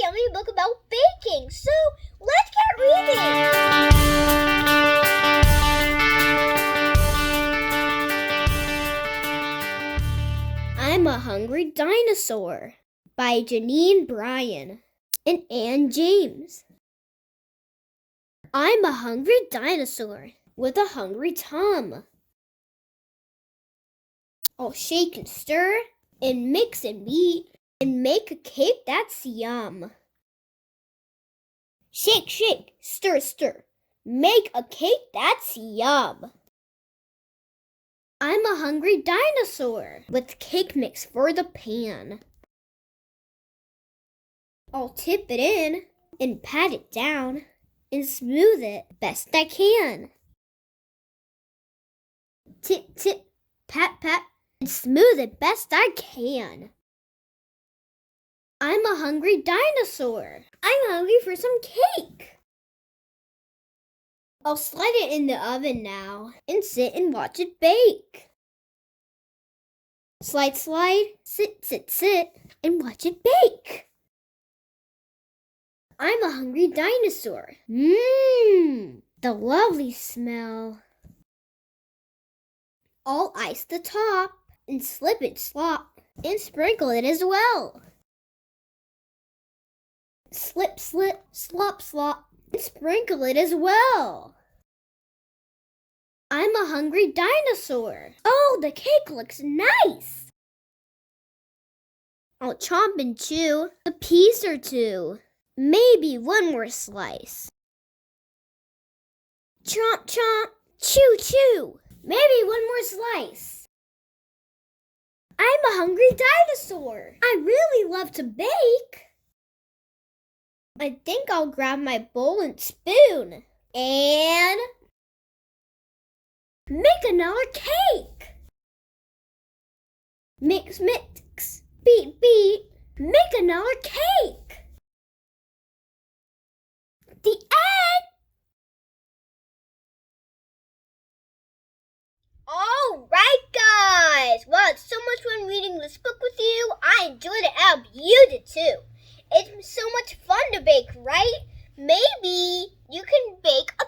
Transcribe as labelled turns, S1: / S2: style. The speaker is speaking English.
S1: yummy book about baking, so let's get reading! I'm a Hungry Dinosaur by Janine Bryan and Ann James. I'm a hungry dinosaur with a hungry tum. I'll shake and stir and mix and beat and make a cake that's yum. Shake, shake, stir, stir, make a cake that's yum. I'm a hungry dinosaur with cake mix for the pan. I'll tip it in and pat it down and smooth it best I can. Tip, tip, pat, pat, and smooth it best I can. I'm a hungry dinosaur. I'm hungry for some cake. I'll slide it in the oven now and sit and watch it bake. Slide, slide, sit, sit, sit, and watch it bake. I'm a hungry dinosaur. The lovely smell. I'll ice the top and slip it slop and sprinkle it as well. Slip, slip, slop, slop, and sprinkle it as well. I'm a hungry dinosaur. Oh, the cake looks nice. I'll chomp and chew a piece or two. Maybe one more slice. Chomp, chomp, chew, chew. Maybe one more slice. I'm a hungry dinosaur. I really love to bake. I think I'll grab my bowl and spoon and make another cake. Mix, mix, beat, beat. Make another cake. The egg! All right, guys. Well, it's so much fun reading this book with you. I enjoyed it. I hope you did too. It's so much fun to bake, right? Maybe you can bake a